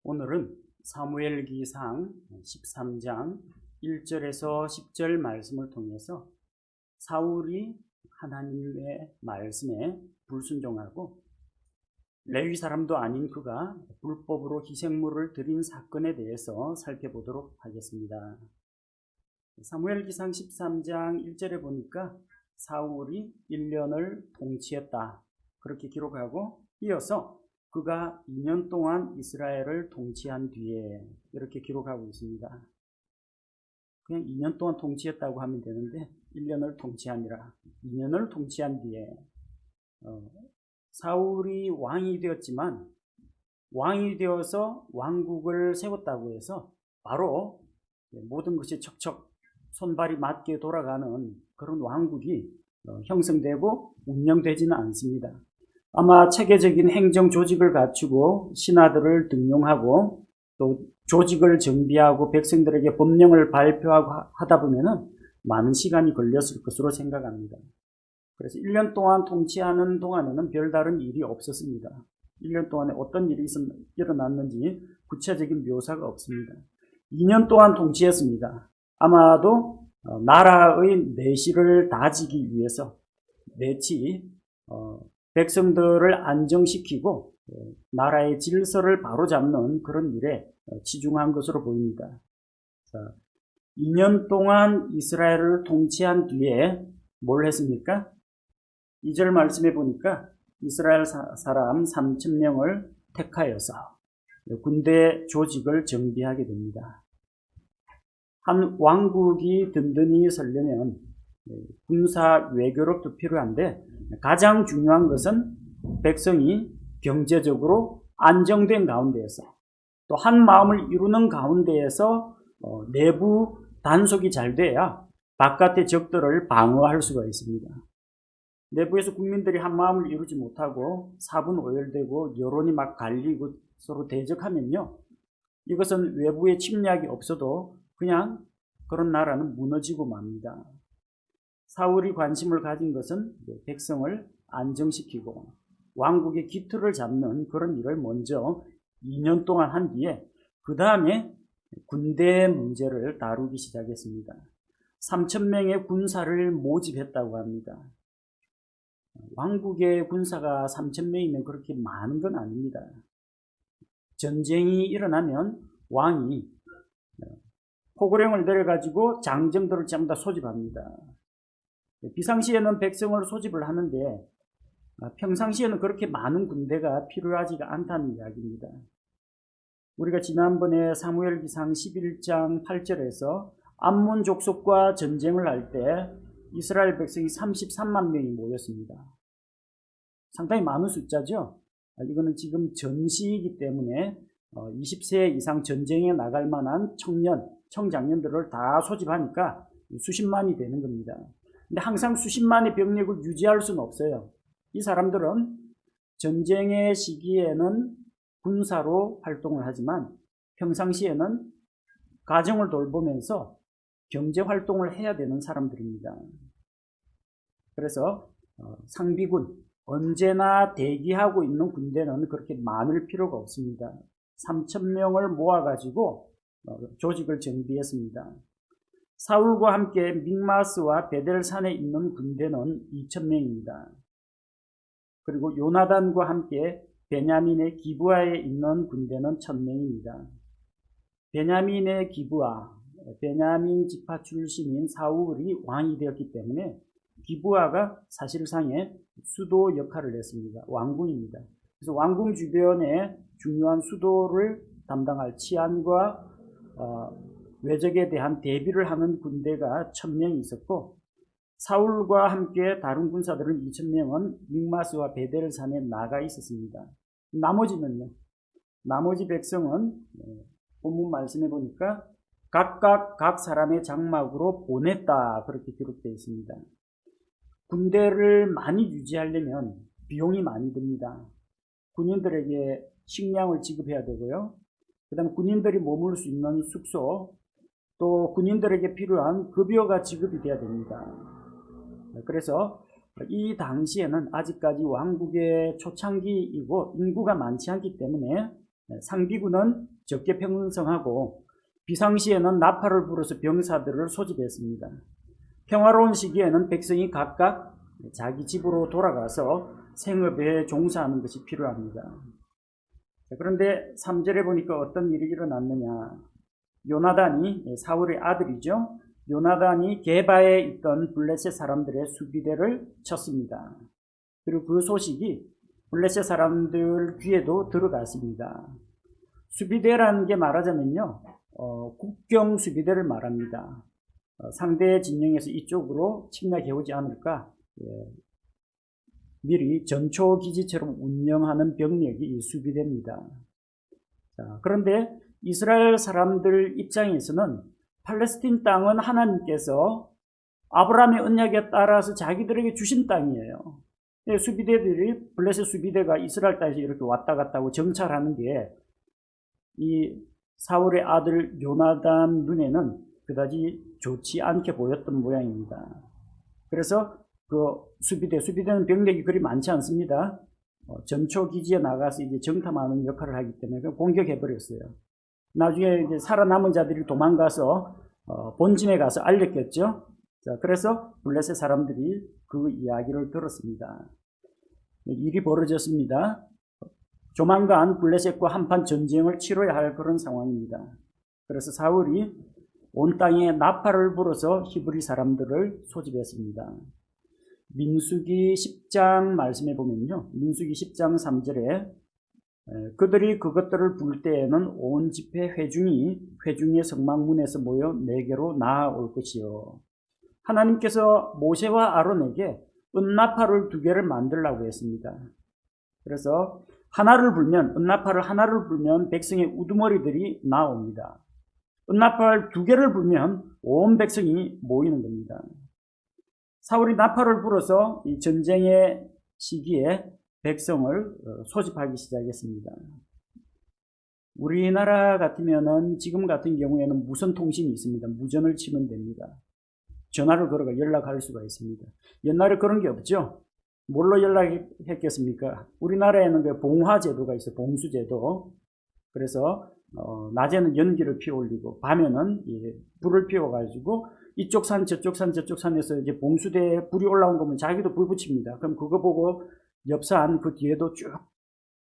오늘은 사무엘기상 13장 1절에서 10절 말씀을 통해서 사울이 하나님의 말씀에 불순종하고 레위 사람도 아닌 그가 불법으로 희생물을 드린 사건에 대해서 살펴보도록 하겠습니다. 사무엘기상 13장 1절에 보니까 사울이 1년을 통치했다 그렇게 기록하고, 이어서 그가 2년 동안 이스라엘을 통치한 뒤에 이렇게 기록하고 있습니다. 그냥 2년 동안 통치했다고 하면 되는데 1년을 통치하니라. 2년을 통치한 뒤에 사울이 왕이 되었지만, 왕이 되어서 왕국을 세웠다고 해서 바로 모든 것이 척척 손발이 맞게 돌아가는 그런 왕국이 형성되고 운영되지는 않습니다. 아마 체계적인 행정 조직을 갖추고 신하들을 등용하고 또 조직을 정비하고 백성들에게 법령을 발표하고 하다 보면은 많은 시간이 걸렸을 것으로 생각합니다. 그래서 1년 동안 통치하는 동안에는 별다른 일이 없었습니다. 1년 동안에 어떤 일이 일어났는지 구체적인 묘사가 없습니다. 2년 동안 통치했습니다. 아마도 나라의 내실을 다지기 위해서 내치 백성들을 안정시키고 나라의 질서를 바로잡는 그런 일에 치중한 것으로 보입니다. 2년 동안 이스라엘을 통치한 뒤에 뭘 했습니까? 2절 말씀에 보니까 이스라엘 사람 3,000명을 택하여서 군대 조직을 정비하게 됩니다. 한 왕국이 든든히 서려면 군사 외교력도 필요한데, 가장 중요한 것은 백성이 경제적으로 안정된 가운데에서 또 한 마음을 이루는 가운데에서 내부 단속이 잘 돼야 바깥의 적들을 방어할 수가 있습니다. 내부에서 국민들이 한 마음을 이루지 못하고 사분오열되고 여론이 막 갈리고 서로 대적하면요, 이것은 외부의 침략이 없어도 그냥 그런 나라는 무너지고 맙니다. 사울이 관심을 가진 것은 백성을 안정시키고 왕국의 기틀을 잡는 그런 일을 먼저 2년 동안 한 뒤에 그 다음에 군대 문제를 다루기 시작했습니다. 3,000명의 군사를 모집했다고 합니다. 왕국의 군사가 3,000명이면 그렇게 많은 건 아닙니다. 전쟁이 일어나면 왕이 포고령을 내려가지고 장정들을 전부 다 소집합니다. 비상시에는 백성을 소집을 하는데 평상시에는 그렇게 많은 군대가 필요하지가 않다는 이야기입니다. 우리가 지난번에 사무엘기상 11장 8절에서 암몬 족속과 전쟁을 할 때 이스라엘 백성이 33만 명이 모였습니다. 상당히 많은 숫자죠. 이거는 지금 전시이기 때문에 20세 이상 전쟁에 나갈 만한 청장년들을 다 소집하니까 수십만이 되는 겁니다. 근데 항상 수십만의 병력을 유지할 수는 없어요. 이 사람들은 전쟁의 시기에는 군사로 활동을 하지만 평상시에는 가정을 돌보면서 경제 활동을 해야 되는 사람들입니다. 그래서 상비군, 언제나 대기하고 있는 군대는 그렇게 많을 필요가 없습니다. 3,000명을 모아가지고 조직을 정비했습니다. 사울과 함께 믹마스와 베델산에 있는 군대는 2,000명입니다. 그리고 요나단과 함께 베냐민의 기브아에 있는 군대는 1,000명입니다. 베냐민의 기브아, 베냐민 지파 출신인 사울이 왕이 되었기 때문에 기브아가 사실상의 수도 역할을 했습니다. 왕궁입니다. 그래서 왕궁 주변에 중요한 수도를 담당할 치안과 외적에 대한 대비를 하는 군대가 1,000명이 있었고, 사울과 함께 다른 군사들은 2,000명은 믹마스와 베델산에 나가 있었습니다. 나머지는요, 나머지 백성은 본문 말씀해 보니까 각각 각 사람의 장막으로 보냈다 그렇게 기록되어 있습니다. 군대를 많이 유지하려면 비용이 많이 듭니다. 군인들에게 식량을 지급해야 되고요, 그 다음에 군인들이 머물 수 있는 숙소, 또 군인들에게 필요한 급여가 지급이 돼야 됩니다. 그래서 이 당시에는 아직까지 왕국의 초창기이고 인구가 많지 않기 때문에 상비군은 적게 편성하고 비상시에는 나팔을 불어서 병사들을 소집했습니다. 평화로운 시기에는 백성이 각각 자기 집으로 돌아가서 생업에 종사하는 것이 필요합니다. 그런데 3절에 보니까 어떤 일이 일어났느냐. 요나단이, 사울의 아들이죠. 요나단이 게바에 있던 블레셋 사람들의 수비대를 쳤습니다. 그리고 그 소식이 블레셋 사람들 귀에도 들어갔습니다. 수비대라는 게 말하자면요, 국경 수비대를 말합니다. 상대 진영에서 이쪽으로 침략해 오지 않을까, 미리 전초기지처럼 운영하는 병력이 이 수비대입니다. 자, 그런데 이스라엘 사람들 입장에서는 팔레스틴 땅은 하나님께서 아브라함의 언약에 따라서 자기들에게 주신 땅이에요. 수비대들이, 블레셋 수비대가 이스라엘 땅에서 이렇게 왔다 갔다 하고 정찰하는 게 이 사울의 아들 요나단 눈에는 그다지 좋지 않게 보였던 모양입니다. 그래서 그 수비대는 병력이 그리 많지 않습니다. 전초 기지에 나가서 이제 정탐하는 역할을 하기 때문에 공격해 버렸어요. 나중에 이제 살아남은 자들이 도망가서 본진에 가서 알렸겠죠. 자, 그래서 블레셋 사람들이 그 이야기를 들었습니다. 일이 벌어졌습니다. 조만간 블레셋과 한판 전쟁을 치러야 할 그런 상황입니다. 그래서 사울이 온 땅에 나팔을 불어서 히브리 사람들을 소집했습니다. 민수기 10장 말씀해 보면요. 민수기 10장 3절에 그들이 그것들을 불 때에는 온 집회 회중의 성막문에서 모여 내게로 나아올 것이요. 하나님께서 모세와 아론에게 은나팔을 2개를 만들라고 했습니다. 그래서 은나팔을 하나를 불면 백성의 우두머리들이 나옵니다. 은나팔 2개를 불면 온 백성이 모이는 겁니다. 사울이 나팔을 불어서 이 전쟁의 시기에 백성을 소집하기 시작했습니다. 우리나라 같으면은 지금 같은 경우에는 무선 통신이 있습니다. 무전을 치면 됩니다. 전화를 걸어가 연락할 수가 있습니다. 옛날에 그런 게 없죠. 뭘로 연락했겠습니까? 우리나라에는 그 봉화제도가 있어요. 봉수제도. 그래서 낮에는 연기를 피워 올리고 밤에는 불을 피워가지고 이쪽 산 저쪽 산에서 이제 봉수대에 불이 올라온 거면 자기도 불 붙입니다. 그럼 그거 보고 옆산 그 뒤에도 쭉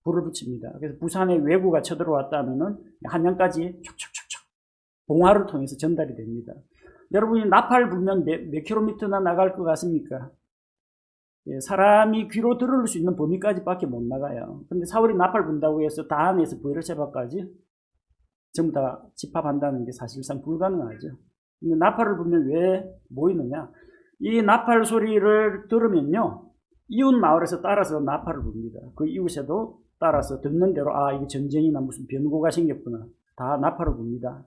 불을 붙입니다. 그래서 부산에 외구가 쳐들어왔다 하면은 한양까지 촉촉촉촉 봉화를 통해서 전달이 됩니다. 여러분이 나팔 불면 몇 킬로미터나 나갈 것 같습니까? 사람이 귀로 들을 수 있는 범위까지밖에 못 나가요. 근데 사울이 나팔 분다고 해서 다안에서 브에르세바까지 전부 다 집합한다는 게 사실상 불가능하죠. 근데 나팔을 불면 왜 모이느냐? 이 나팔 소리를 들으면요, 이웃 마을에서 따라서 나팔을 붑니다. 그 이웃에도 따라서 듣는 대로 이게 전쟁이나 무슨 변고가 생겼구나. 다 나팔을 붑니다.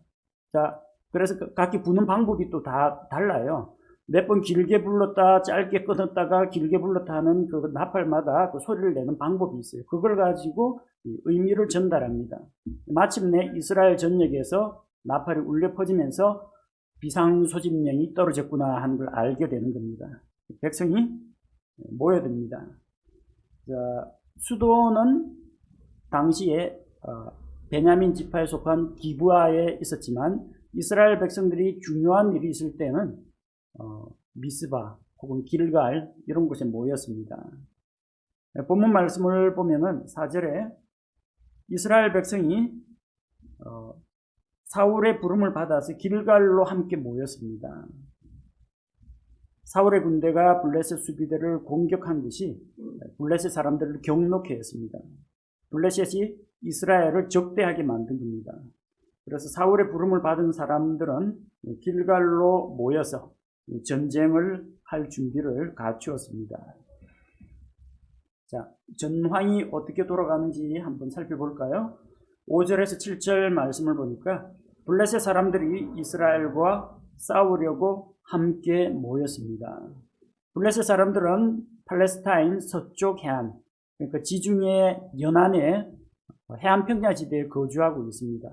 자, 그래서 각기 부는 방법이 또 다 달라요. 몇 번 길게 불렀다 짧게 끊었다가 길게 불렀다 하는 그 나팔마다 그 소리를 내는 방법이 있어요. 그걸 가지고 의미를 전달합니다. 마침내 이스라엘 전역에서 나팔이 울려 퍼지면서 비상소집령이 떨어졌구나 하는 걸 알게 되는 겁니다. 백성이 모여듭니다. 자, 수도는 당시에 베냐민 지파에 속한 기브아에 있었지만 이스라엘 백성들이 중요한 일이 있을 때는 미스바 혹은 길갈 이런 곳에 모였습니다. 본문 말씀을 보면은 4절에 이스라엘 백성이 사울의 부름을 받아서 길갈로 함께 모였습니다. 사울의 군대가 블레셋 수비대를 공격한 것이 블레셋 사람들을 격노케 했습니다. 블레셋이 이스라엘을 적대하게 만든 겁니다. 그래서 사울의 부름을 받은 사람들은 길갈로 모여서 전쟁을 할 준비를 갖추었습니다. 자, 전황이 어떻게 돌아가는지 한번 살펴볼까요? 5절에서 7절 말씀을 보니까 블레셋 사람들이 이스라엘과 싸우려고 함께 모였습니다. 블레셋 사람들은 팔레스타인 서쪽 해안, 그러니까 지중해 연안의 해안평야지대에 거주하고 있습니다.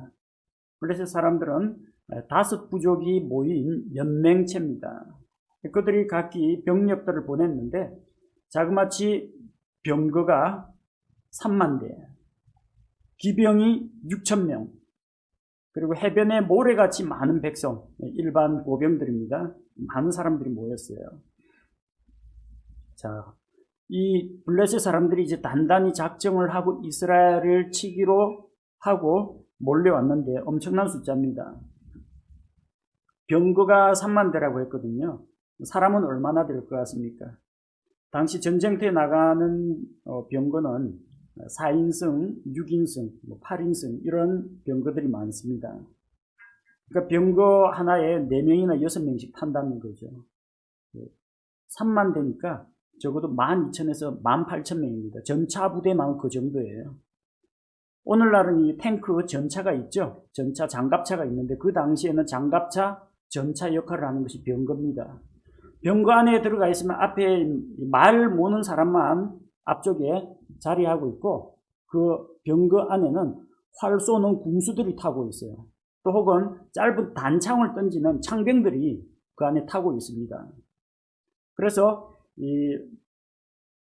블레셋 사람들은 5 부족이 모인 연맹체입니다. 그들이 각기 병력들을 보냈는데 자그마치 병거가 3만 대, 기병이 6,000명, 그리고 해변에 모래같이 많은 백성, 일반 보병들입니다. 많은 사람들이 모였어요. 자, 이 블레셋 사람들이 이제 단단히 작정을 하고 이스라엘을 치기로 하고 몰려왔는데 엄청난 숫자입니다. 병거가 3만 대라고 했거든요. 사람은 얼마나 될 것 같습니까? 당시 전쟁터에 나가는 병거는 4인승, 6인승, 8인승 이런 병거들이 많습니다. 그러니까 병거 하나에 4명이나 6명씩 탄다는 거죠. 3만 대니까 적어도 12,000에서 18,000명입니다. 전차 부대만 그 정도예요. 오늘날은 이 탱크 전차가 있죠. 전차 장갑차가 있는데 그 당시에는 장갑차, 전차 역할을 하는 것이 병거입니다. 병거 안에 들어가 있으면 앞에 말 모는 사람만 앞쪽에 자리하고 있고 그 병거 안에는 활 쏘는 군수들이 타고 있어요. 또 혹은 짧은 단창을 던지는 창병들이 그 안에 타고 있습니다. 그래서 이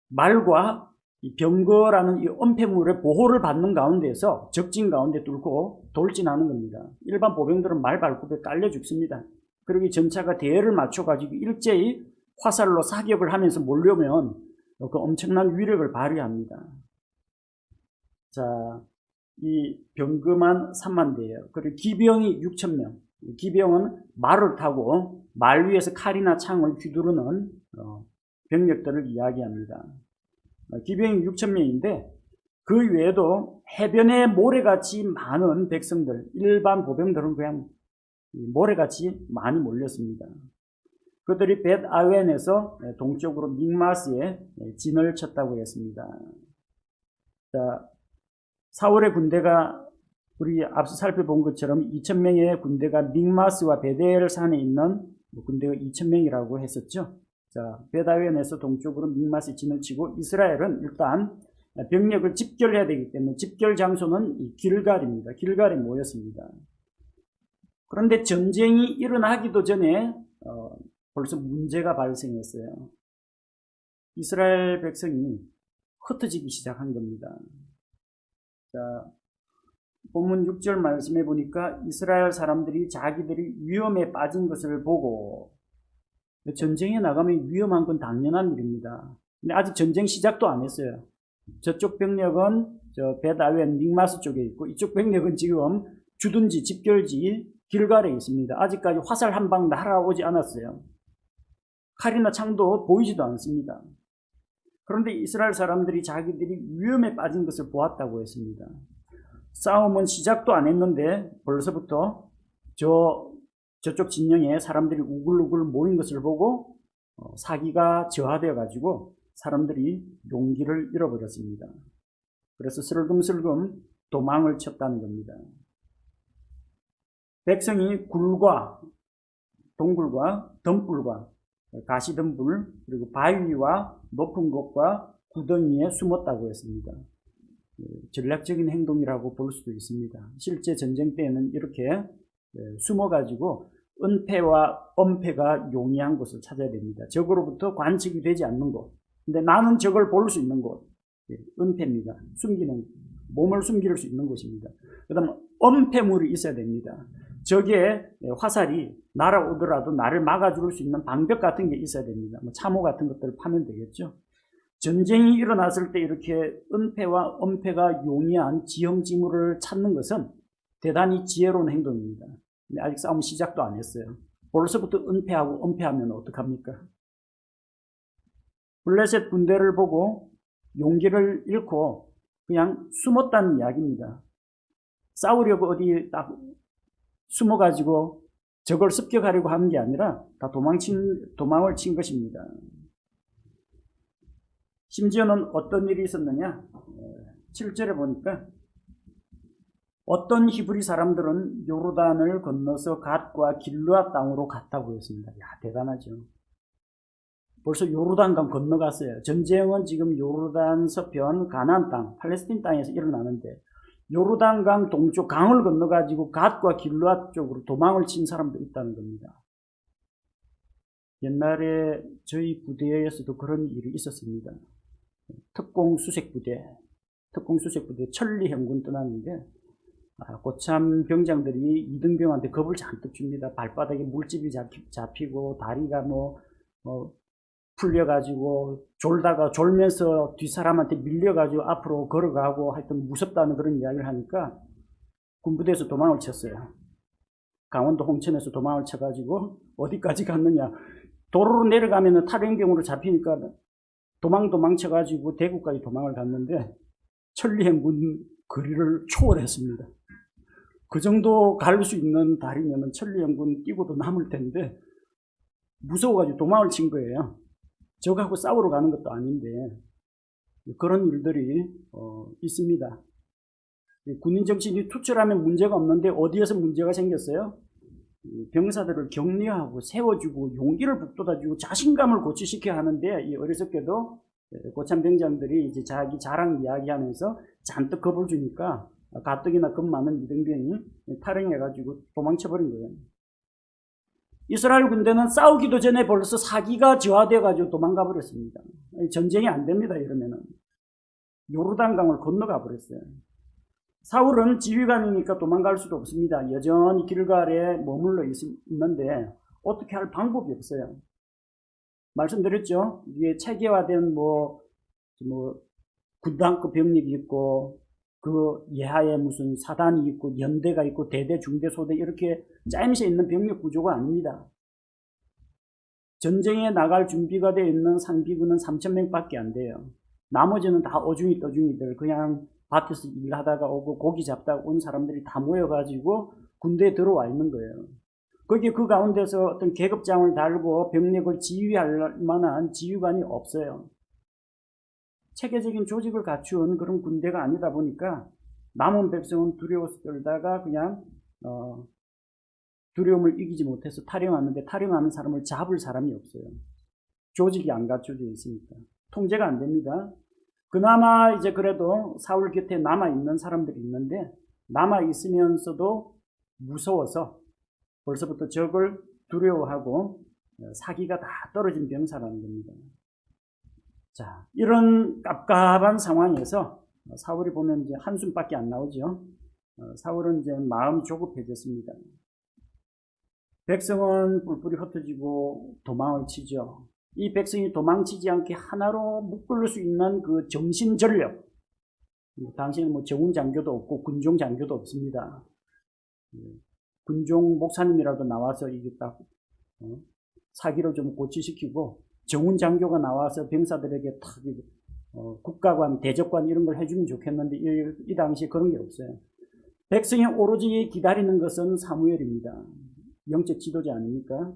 말과 이 병거라는 이 엄폐물의 보호를 받는 가운데서 적진 가운데 뚫고 돌진하는 겁니다. 일반 보병들은 말 발굽에 깔려 죽습니다. 그리고 이 전차가 대열을 맞춰가지고 일제히 화살로 사격을 하면서 몰려오면 그 엄청난 위력을 발휘합니다. 자, 이 병거만 3만 대예요. 그리고 기병이 6,000명. 기병은 말을 타고 말 위에서 칼이나 창을 휘두르는 병력들을 이야기합니다. 기병이 6,000명인데 그 외에도 해변에 모래같이 많은 백성들, 일반 보병들은 그냥 모래같이 많이 몰렸습니다. 그들이 벳 아웬에서 동쪽으로 믹마스에 진을 쳤다고 했습니다. 자, 사울의 군대가 우리 앞서 살펴본 것처럼 2,000명의 군대가 믹마스와 베델 산에 있는 군대가 2,000명이라고 했었죠. 자, 벳 아웬에서 동쪽으로 믹마스에 진을 치고 이스라엘은 일단 병력을 집결해야 되기 때문에 집결 장소는 길갈입니다. 길갈에 모였습니다. 그런데 전쟁이 일어나기도 전에 벌써 문제가 발생했어요. 이스라엘 백성이 흩어지기 시작한 겁니다. 자, 본문 6절 말씀해 보니까 이스라엘 사람들이 자기들이 위험에 빠진 것을 보고 전쟁에 나가면 위험한 건 당연한 일입니다. 근데 아직 전쟁 시작도 안 했어요. 저쪽 병력은 저 벳아웬 믹마스 쪽에 있고 이쪽 병력은 지금 주둔지 집결지 길갈에 있습니다. 아직까지 화살 한 방 날아오지 않았어요. 칼이나 창도 보이지도 않습니다. 그런데 이스라엘 사람들이 자기들이 위험에 빠진 것을 보았다고 했습니다. 싸움은 시작도 안 했는데 벌써부터 저쪽 진영에 사람들이 우글우글 모인 것을 보고 사기가 저하되어 가지고 사람들이 용기를 잃어버렸습니다. 그래서 슬금슬금 도망을 쳤다는 겁니다. 백성이 굴과 동굴과 덤불과 가시덤불 그리고 바위와 높은 곳과 구덩이에 숨었다고 했습니다. 전략적인 행동이라고 볼 수도 있습니다. 실제 전쟁 때에는 이렇게 숨어가지고 은폐와 엄폐가 용이한 곳을 찾아야 됩니다. 적으로부터 관측이 되지 않는 곳. 근데 나는 적을 볼 수 있는 곳. 은폐입니다. 숨기는, 몸을 숨길 수 있는 곳입니다. 그 다음 엄폐물이 있어야 됩니다. 적의 화살이 날아오더라도 나를 막아줄 수 있는 방벽 같은 게 있어야 됩니다. 참호 같은 것들을 파면 되겠죠. 전쟁이 일어났을 때 이렇게 은폐와 엄폐가 용이한 지형지물을 찾는 것은 대단히 지혜로운 행동입니다. 근데 아직 싸움 시작도 안 했어요. 벌써부터 은폐하고 엄폐하면 어떡합니까? 블레셋 군대를 보고 용기를 잃고 그냥 숨었다는 이야기입니다. 싸우려고 어디 딱 숨어가지고 적을 습격하려고 하는 게 아니라 다 도망을 친 것입니다. 심지어는 어떤 일이 있었느냐? 7절에 보니까 어떤 히브리 사람들은 요르단을 건너서 갓과 길르앗 땅으로 갔다고 했습니다. 야, 대단하죠. 벌써 요르단강 건너갔어요. 전쟁은 지금 요르단 서편 가나안 땅, 팔레스틴 땅에서 일어나는데 요르단강 동쪽 강을 건너가지고 갓과 길르앗 쪽으로 도망을 친 사람도 있다는 겁니다. 옛날에 저희 부대에서도 그런 일이 있었습니다. 특공 수색 부대. 특공수색부대 천리행군 떠나는데 고참 병장들이 이등병한테 겁을 잔뜩 줍니다. 발바닥에 물집이 잡히고 다리가 풀려가지고 졸면서 뒷사람한테 밀려가지고 앞으로 걸어가고 하여튼 무섭다는 그런 이야기를 하니까 군부대에서 도망을 쳤어요. 강원도 홍천에서 도망을 쳐가지고 어디까지 갔느냐. 도로로 내려가면 탈행병으로 잡히니까 도망쳐가지고 대구까지 도망을 갔는데 천리행군 거리를 초월했습니다. 그 정도 갈 수 있는 다리면 천리행군 뛰고도 남을 텐데 무서워가지고 도망을 친 거예요. 적하고 싸우러 가는 것도 아닌데 그런 일들이 있습니다. 군인 정신이 투철하면 문제가 없는데 어디에서 문제가 생겼어요? 병사들을 격려하고 세워주고 용기를 북돋아주고 자신감을 고취시켜야 하는데 이 어리석게도 고참 병장들이 이제 자기 자랑 이야기하면서 잔뜩 겁을 주니까 가뜩이나 겁 많은 이등병이 탈행해가지고 도망쳐버린 거예요. 이스라엘 군대는 싸우기도 전에 벌써 사기가 저하돼가지고 도망가 버렸습니다. 전쟁이 안 됩니다. 이러면은 요르단강을 건너가 버렸어요. 사울은 지휘관이니까 도망갈 수도 없습니다. 여전히 길갈에 머물러 있는데 어떻게 할 방법이 없어요. 말씀드렸죠. 이게 체계화된 군단급 병력이 있고 그 예하에 무슨 사단이 있고 연대가 있고 대대 중대 소대 이렇게 짜임새 있는 병력 구조가 아닙니다. 전쟁에 나갈 준비가 되어 있는 상비군은 3,000명밖에 안 돼요. 나머지는 다 어중이 떠중이들 그냥 밭에서 일하다가 오고 고기 잡다가 온 사람들이 다 모여가지고 군대에 들어와 있는 거예요. 거기에 그 가운데서 어떤 계급장을 달고 병력을 지휘할 만한 지휘관이 없어요. 체계적인 조직을 갖춘 그런 군대가 아니다 보니까 남은 백성은 두려워서 떨다가 그냥 두려움을 이기지 못해서 탈영하는데 탈영하는 사람을 잡을 사람이 없어요. 조직이 안 갖춰져 있으니까 통제가 안 됩니다. 그나마 이제 그래도 사울 곁에 남아있는 사람들이 있는데 남아있으면서도 무서워서 벌써부터 적을 두려워하고 사기가 다 떨어진 병사라는 겁니다. 자, 이런 깝깝한 상황에서 사울이 보면 이제 한숨밖에 안 나오죠. 사울은 이제 마음이 조급해졌습니다. 백성은 뿔뿔이 흩어지고 도망을 치죠. 이 백성이 도망치지 않게 하나로 묶을 수 있는 그 정신전력. 당시에는 정훈 장교도 없고 군종 장교도 없습니다. 군종 목사님이라도 나와서 이게 딱 사기를 좀 고치시키고 정훈 장교가 나와서 병사들에게 탁 국가관, 대적관 이런 걸 해주면 좋겠는데 이 당시에 그런 게 없어요. 백성이 오로지 기다리는 것은 사무엘입니다. 영적 지도자 아닙니까?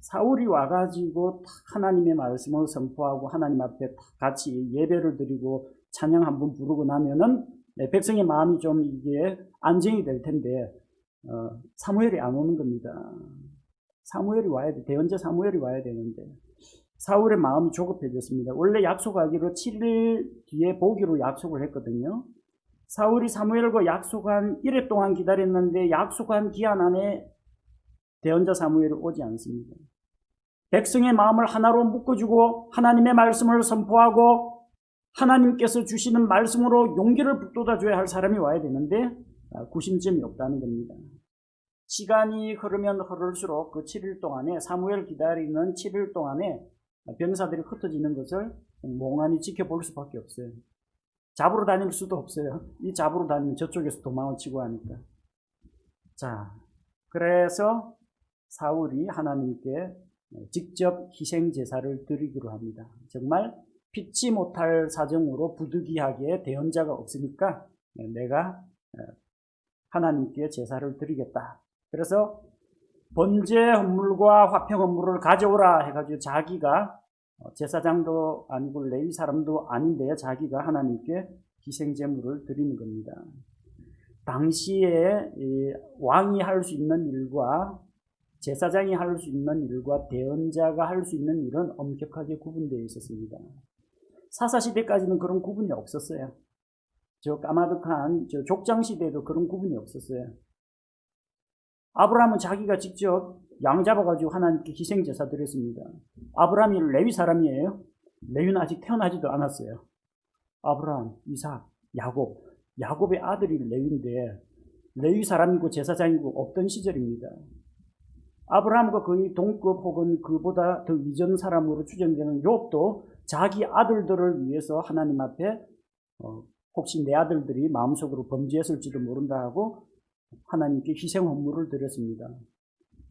사울이 와가지고 하나님의 말씀을 선포하고 하나님 앞에 같이 예배를 드리고 찬양 한번 부르고 나면은 백성의 마음이 좀 이게 안정이 될 텐데 사무엘이 안 오는 겁니다. 사무엘이 와야 돼. 대언자 사무엘이 와야 되는데 사울의 마음이 조급해졌습니다. 원래 약속하기로 7일 뒤에 보기로 약속을 했거든요. 사울이 사무엘과 약속한 1회 동안 기다렸는데 약속한 기한 안에 대언자 사무엘이 오지 않습니다. 백성의 마음을 하나로 묶어주고 하나님의 말씀을 선포하고 하나님께서 주시는 말씀으로 용기를 북돋아줘야 할 사람이 와야 되는데 구심점이 없다는 겁니다. 시간이 흐르면 흐를수록 그 7일 동안에 사무엘 기다리는 7일 동안에 병사들이 흩어지는 것을 멍하니 지켜볼 수밖에 없어요. 잡으러 다닐 수도 없어요. 이 잡으러 다니면 저쪽에서 도망을 치고 하니까. 자, 그래서 사울이 하나님께 직접 희생 제사를 드리기로 합니다. 정말 피치 못할 사정으로 부득이하게 대언자가 없으니까 내가 하나님께 제사를 드리겠다. 그래서 번제 헌물과 화평 헌물을 가져오라 해가지고 자기가 제사장도 아니고 레위 사람도 아닌데 자기가 하나님께 희생 제물을 드리는 겁니다. 당시에 왕이 할 수 있는 일과 제사장이 할 수 있는 일과 대언자가 할 수 있는 일은 엄격하게 구분되어 있었습니다. 사사시대까지는 그런 구분이 없었어요. 저 까마득한 저 족장시대에도 그런 구분이 없었어요. 아브라함은 자기가 직접 양 잡아가지고 하나님께 희생제사 드렸습니다. 아브라함이 레위 사람이에요. 레위는 아직 태어나지도 않았어요. 아브라함, 이삭, 야곱. 야곱의 아들이 레위인데 레위 사람이고 제사장이고 없던 시절입니다. 아브라함과 거의 동급 혹은 그보다 더 이전 사람으로 추정되는 욥도 자기 아들들을 위해서 하나님 앞에 혹시 내 아들들이 마음속으로 범죄했을지도 모른다 하고 하나님께 희생 헌물을 드렸습니다.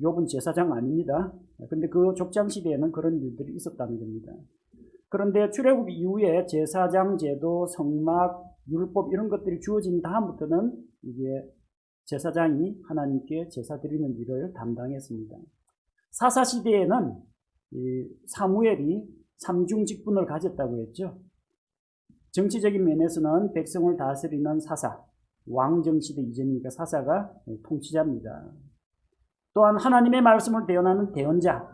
욥은 제사장 아닙니다. 근데 그 족장 시대에는 그런 일들이 있었다는 겁니다. 그런데 출애굽 이후에 제사장 제도, 성막, 율법 이런 것들이 주어진 다음부터는 이게 제사장이 하나님께 제사 드리는 일을 담당했습니다. 사사 시대에는 사무엘이 삼중 직분을 가졌다고 했죠. 정치적인 면에서는 백성을 다스리는 사사, 왕정시대 이전이니까 사사가 통치자입니다. 또한 하나님의 말씀을 대언하는 대언자,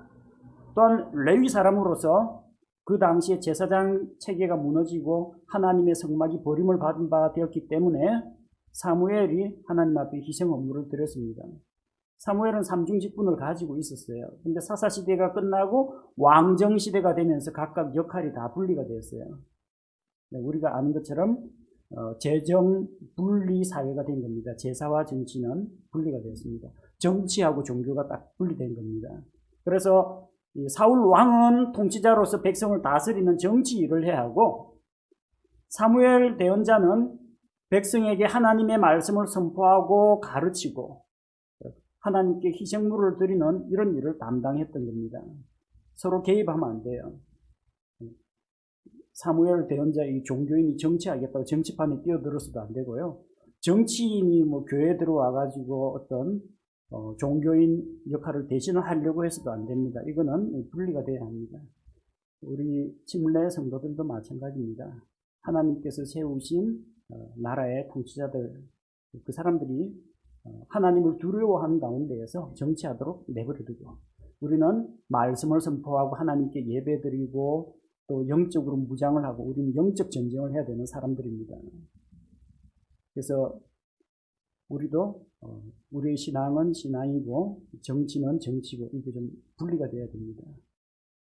또한 레위 사람으로서 그 당시에 제사장 체계가 무너지고 하나님의 성막이 버림을 받은 바 되었기 때문에 사무엘이 하나님 앞에 희생 헌물을 드렸습니다. 사무엘은 삼중 직분을 가지고 있었어요. 근데 사사 시대가 끝나고 왕정 시대가 되면서 각각 역할이 다 분리가 되었어요. 우리가 아는 것처럼 재정 분리 사회가 된 겁니다. 제사와 정치는 분리가 되었습니다. 정치하고 종교가 딱 분리된 겁니다. 그래서 사울 왕은 통치자로서 백성을 다스리는 정치 일을 해야 하고 사무엘 대언자는 백성에게 하나님의 말씀을 선포하고 가르치고 하나님께 희생물을 드리는 이런 일을 담당했던 겁니다. 서로 개입하면 안 돼요. 사무엘 대언자 이 종교인이 정치하겠다고 정치판에 뛰어들어서도 안 되고요. 정치인이 뭐 교회에 들어와 가지고 어떤 종교인 역할을 대신을 하려고 해서도 안 됩니다. 이거는 분리가 돼야 합니다. 우리 침례 성도들도 마찬가지입니다. 하나님께서 세우신 나라의 통치자들, 그 사람들이 하나님을 두려워하는 가운데에서 정치하도록 내버려두고 우리는 말씀을 선포하고 하나님께 예배드리고 또 영적으로 무장을 하고 우리는 영적 전쟁을 해야 되는 사람들입니다. 그래서 우리도 우리의 신앙은 신앙이고 정치는 정치고 이게 좀 분리가 돼야 됩니다.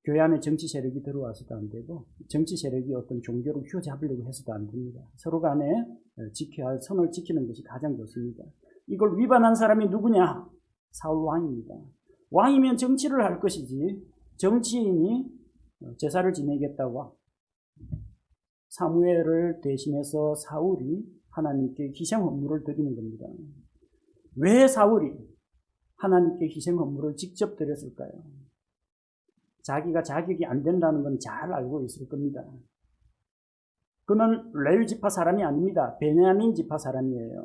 교회 안에 정치 세력이 들어와서도 안 되고 정치 세력이 어떤 종교를 휘어잡으려고 해서도 안 됩니다. 서로 간에 지켜야 할 선을 지키는 것이 가장 좋습니다. 이걸 위반한 사람이 누구냐? 사울 왕입니다. 왕이면 정치를 할 것이지 정치인이 제사를 지내겠다고 사무엘을 대신해서 사울이 하나님께 희생 헌물을 드리는 겁니다. 왜 사울이 하나님께 희생 헌물을 직접 드렸을까요? 자기가 자격이 안 된다는 건 잘 알고 있을 겁니다. 그는 레위 지파 사람이 아닙니다. 베냐민 지파 사람이에요.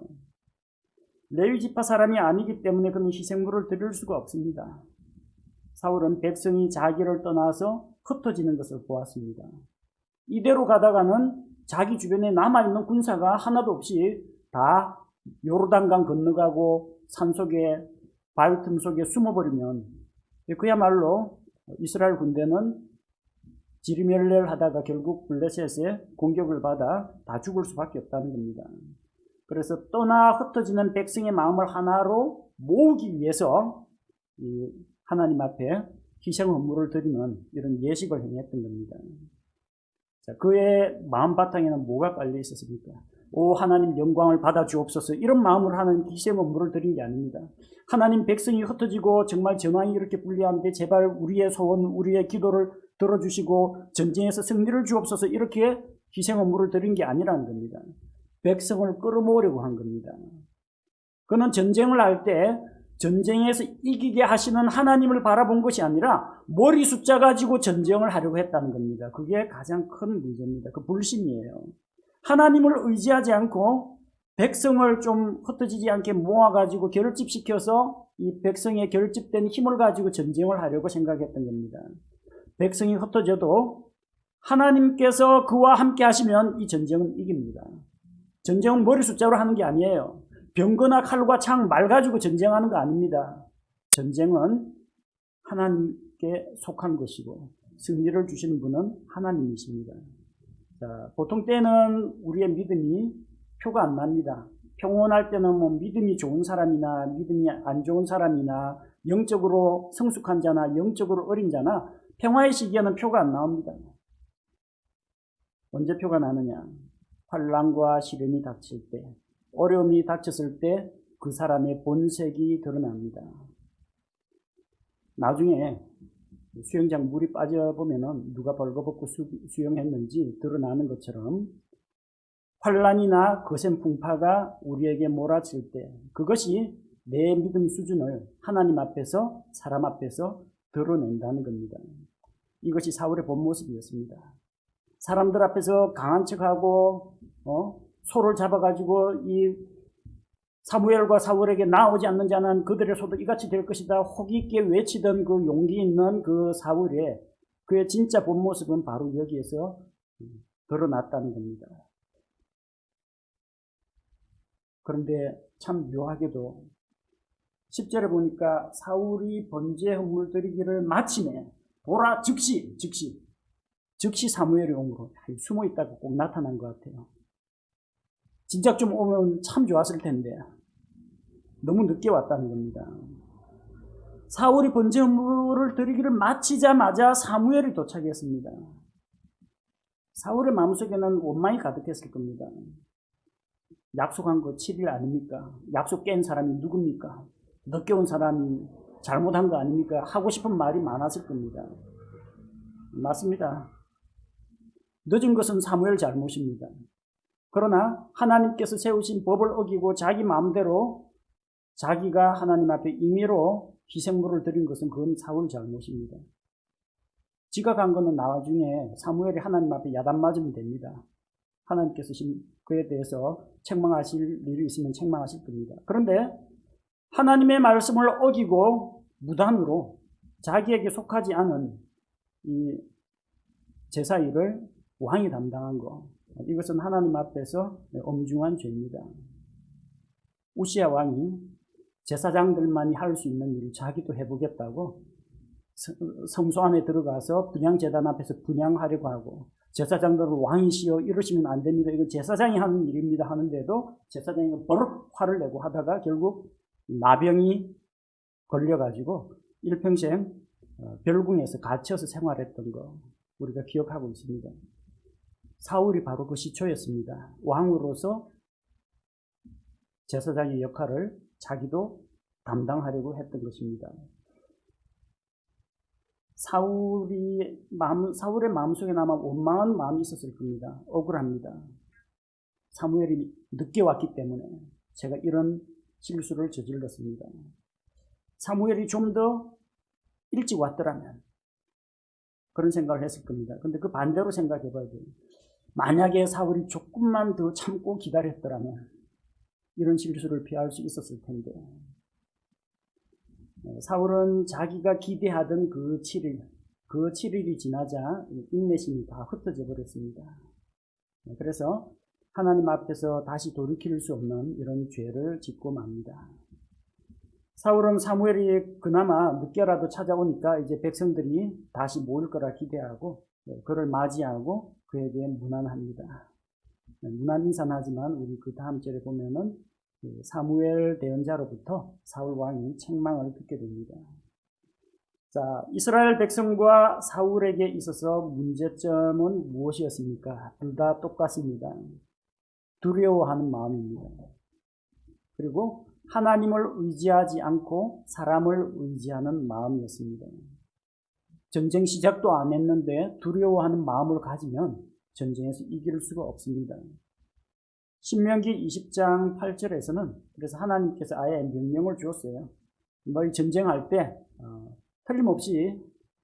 레위 지파 사람이 아니기 때문에 그는 희생물을 드릴 수가 없습니다. 사울은 백성이 자기를 떠나서 흩어지는 것을 보았습니다. 이대로 가다가는 자기 주변에 남아있는 군사가 하나도 없이 다 요르단강 건너가고 산속에 바위 틈 속에 숨어버리면 그야말로 이스라엘 군대는 지리멸렬 하다가 결국 블레셋의 공격을 받아 다 죽을 수밖에 없다는 겁니다. 그래서 떠나 흩어지는 백성의 마음을 하나로 모으기 위해서 하나님 앞에 희생 헌물을 드리는 이런 예식을 행했던 겁니다. 자, 그의 마음 바탕에는 뭐가 깔려 있었습니까? 오 하나님 영광을 받아 주옵소서 이런 마음으로 하는 희생 헌물을 드린 게 아닙니다. 하나님 백성이 흩어지고 정말 전황이 이렇게 불리한데 제발 우리의 소원, 우리의 기도를 들어주시고 전쟁에서 승리를 주옵소서 이렇게 희생 헌물을 드린 게 아니라는 겁니다. 백성을 끌어모으려고 한 겁니다. 그는 전쟁을 할 때 전쟁에서 이기게 하시는 하나님을 바라본 것이 아니라 머리 숫자 가지고 전쟁을 하려고 했다는 겁니다. 그게 가장 큰 문제입니다. 그 불신이에요. 하나님을 의지하지 않고 백성을 좀 흩어지지 않게 모아가지고 결집시켜서 이 백성의 결집된 힘을 가지고 전쟁을 하려고 생각했던 겁니다. 백성이 흩어져도 하나님께서 그와 함께 하시면 이 전쟁은 이깁니다. 전쟁은 머리 숫자로 하는 게 아니에요. 병거나 칼과 창, 말 가지고 전쟁하는 거 아닙니다. 전쟁은 하나님께 속한 것이고 승리를 주시는 분은 하나님이십니다. 자, 보통 때는 우리의 믿음이 표가 안 납니다. 평온할 때는 뭐 믿음이 좋은 사람이나 믿음이 안 좋은 사람이나 영적으로 성숙한 자나 영적으로 어린 자나 평화의 시기에는 표가 안 나옵니다. 언제 표가 나느냐? 환난과 시련이 닥칠 때, 어려움이 닥쳤을 때 그 사람의 본색이 드러납니다. 나중에 수영장 물이 빠져보면은 누가 벌거벗고 수영했는지 드러나는 것처럼 환난이나 거센 풍파가 우리에게 몰아칠 때 그것이 내 믿음 수준을 하나님 앞에서 사람 앞에서 드러낸다는 겁니다. 이것이 사울의 본 모습이었습니다. 사람들 앞에서 강한 척하고 소를 잡아가지고 이 사무엘과 사울에게 나오지 않는 자는 그들의 소도 이같이 될 것이다 호기 있게 외치던 그 용기 있는 그 사울의 그의 진짜 본 모습은 바로 여기에서 드러났다는 겁니다. 그런데 참 묘하게도 10절에 보니까 사울이 번제 헌물 드리기를 마치매 보라 즉시 사무엘이 오므로 숨어 있다가 꼭 나타난 것 같아요. 진작 좀 오면 참 좋았을 텐데 너무 늦게 왔다는 겁니다. 사울이 번제 헌물을 드리기를 마치자마자 사무엘이 도착했습니다. 사울의 마음속에는 원망이 가득했을 겁니다. 약속한 거 7일 아닙니까? 약속 깬 사람이 누굽니까? 늦게 온 사람이 잘못한 거 아닙니까? 하고 싶은 말이 많았을 겁니다. 맞습니다. 늦은 것은 사무엘 잘못입니다. 그러나 하나님께서 세우신 법을 어기고 자기 마음대로 자기가 하나님 앞에 임의로 희생물을 드린 것은 그건 사울 잘못입니다. 지가 간 거는 나중에 사무엘이 하나님 앞에 야단 맞으면 됩니다. 하나님께서 그에 대해서 책망하실 일이 있으면 책망하실 겁니다. 그런데 하나님의 말씀을 어기고 무단으로 자기에게 속하지 않은 이 제사 일을 왕이 담당한 거, 이것은 하나님 앞에서 엄중한 죄입니다. 우시야 왕이 제사장들만이 할 수 있는 일을 자기도 해보겠다고 성소 안에 들어가서 분향제단 앞에서 분향하려고 하고 제사장들을 왕이시여 이러시면 안 됩니다. 이거 제사장이 하는 일입니다 하는데도 제사장이 버럭 화를 내고 하다가 결국 나병이 걸려가지고 일평생 별궁에서 갇혀서 생활했던 거 우리가 기억하고 있습니다. 사울이 바로 그 시초였습니다. 왕으로서 제사장의 역할을 자기도 담당하려고 했던 것입니다. 사울의 마음속에 아마 원망한 마음이 있었을 겁니다. 억울합니다. 사무엘이 늦게 왔기 때문에 제가 이런 실수를 저질렀습니다. 사무엘이 좀 더 일찍 왔더라면 그런 생각을 했을 겁니다. 그런데 그 반대로 생각해 봐야 돼요. 만약에 사울이 조금만 더 참고 기다렸더라면 이런 실수를 피할 수 있었을 텐데 사울은 자기가 기대하던 그 7일이 지나자 인내심이 다 흩어져 버렸습니다. 그래서 하나님 앞에서 다시 돌이킬 수 없는 이런 죄를 짓고 맙니다. 사울은 사무엘이 그나마 늦게라도 찾아오니까 이제 백성들이 다시 모일 거라 기대하고 그를 맞이하고 그에게 문안합니다. 문안 인사는 하지만 우리 그 다음 절에 보면은 사무엘 대언자로부터 사울 왕이 책망을 듣게 됩니다. 자, 이스라엘 백성과 사울에게 있어서 문제점은 무엇이었습니까? 둘 다 똑같습니다. 두려워하는 마음입니다. 그리고 하나님을 의지하지 않고 사람을 의지하는 마음이었습니다. 전쟁 시작도 안 했는데 두려워하는 마음을 가지면 전쟁에서 이길 수가 없습니다. 신명기 20장 8절에서는 그래서 하나님께서 아예 명령을 주었어요. 너희 전쟁할 때 틀림없이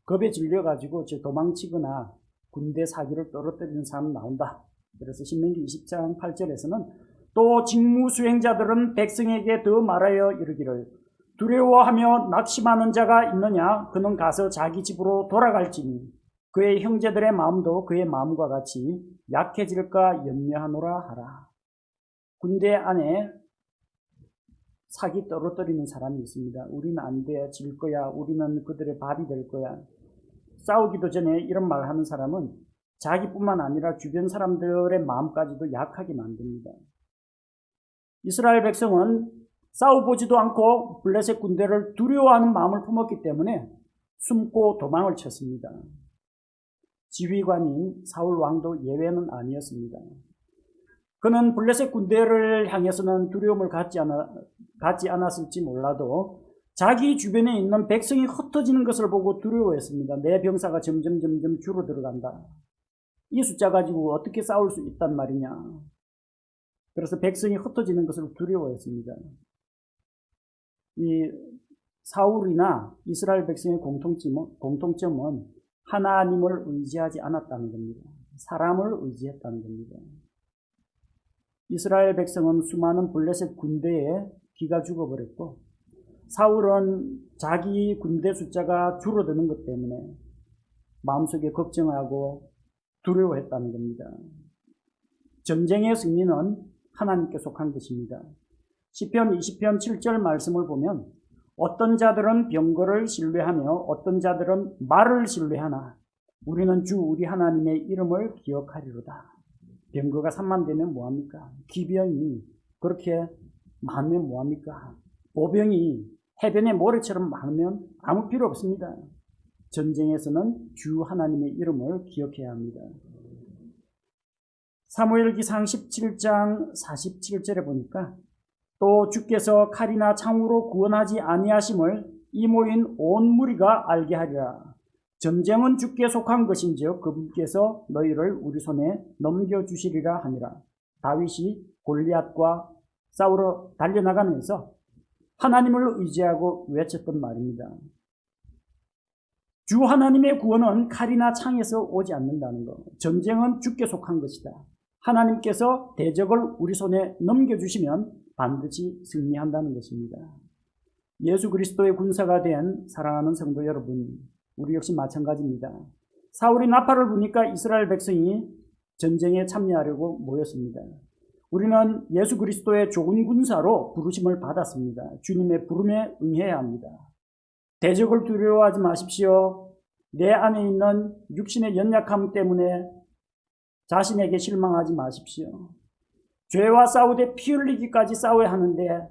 겁에 질려가지고 도망치거나 군대 사기를 떨어뜨리는 사람 나온다. 그래서 신명기 20장 8절에서는 또 직무 수행자들은 백성에게 더 말하여 이르기를 두려워하며 낙심하는 자가 있느냐? 그는 가서 자기 집으로 돌아갈지니 그의 형제들의 마음도 그의 마음과 같이 약해질까 염려하노라 하라. 군대 안에 사기 떨어뜨리는 사람이 있습니다. 우리는 안 돼, 질 거야. 우리는 그들의 밥이 될 거야. 싸우기도 전에 이런 말을 하는 사람은 자기뿐만 아니라 주변 사람들의 마음까지도 약하게 만듭니다. 이스라엘 백성은 싸워보지도 않고 블레셋 군대를 두려워하는 마음을 품었기 때문에 숨고 도망을 쳤습니다. 지휘관인 사울 왕도 예외는 아니었습니다. 그는 블레셋 군대를 향해서는 두려움을 갖지 않았을지 몰라도 자기 주변에 있는 백성이 흩어지는 것을 보고 두려워했습니다. 내 병사가 점점 줄어들어간다. 이 숫자 가지고 어떻게 싸울 수 있단 말이냐. 그래서 백성이 흩어지는 것을 두려워했습니다. 이 사울이나 이스라엘 백성의 공통점은 하나님을 의지하지 않았다는 겁니다. 사람을 의지했다는 겁니다. 이스라엘 백성은 수많은 블레셋 군대에 기가 죽어버렸고, 사울은 자기 군대 숫자가 줄어드는 것 때문에 마음속에 걱정하고 두려워했다는 겁니다. 전쟁의 승리는 하나님께 속한 것입니다. 시편 20편 7절 말씀을 보면 어떤 자들은 병거를 신뢰하며 어떤 자들은 말을 신뢰하나 우리는 주 우리 하나님의 이름을 기억하리로다. 병거가 3만 되면 뭐합니까? 기병이 그렇게 많으면 뭐합니까? 보병이 해변의 모래처럼 많으면 아무 필요 없습니다. 전쟁에서는 주 하나님의 이름을 기억해야 합니다. 사무엘기상 17장 47절에 보니까 또 주께서 칼이나 창으로 구원하지 아니하심을 이 모인 온 무리가 알게 하리라. 전쟁은 주께 속한 것인즉 그분께서 너희를 우리 손에 넘겨주시리라 하니라. 다윗이 골리앗과 싸우러 달려나가면서 하나님을 의지하고 외쳤던 말입니다. 주 하나님의 구원은 칼이나 창에서 오지 않는다는 것. 전쟁은 주께 속한 것이다. 하나님께서 대적을 우리 손에 넘겨주시면 반드시 승리한다는 것입니다. 예수 그리스도의 군사가 된 사랑하는 성도 여러분, 우리 역시 마찬가지입니다. 사울이 나팔을 부니까 이스라엘 백성이 전쟁에 참여하려고 모였습니다. 우리는 예수 그리스도의 좋은 군사로 부르심을 받았습니다. 주님의 부름에 응해야 합니다. 대적을 두려워하지 마십시오. 내 안에 있는 육신의 연약함 때문에 자신에게 실망하지 마십시오. 죄와 싸우되 피 흘리기까지 싸워야 하는데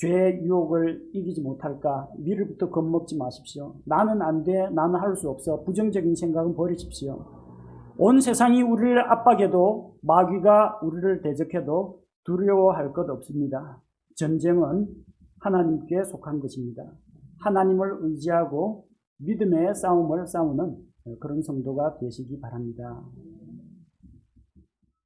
죄의 유혹을 이기지 못할까? 미리부터 겁먹지 마십시오. 나는 안 돼, 나는 할 수 없어. 부정적인 생각은 버리십시오. 온 세상이 우리를 압박해도 마귀가 우리를 대적해도 두려워할 것 없습니다. 전쟁은 하나님께 속한 것입니다. 하나님을 의지하고 믿음의 싸움을 싸우는 그런 성도가 되시기 바랍니다.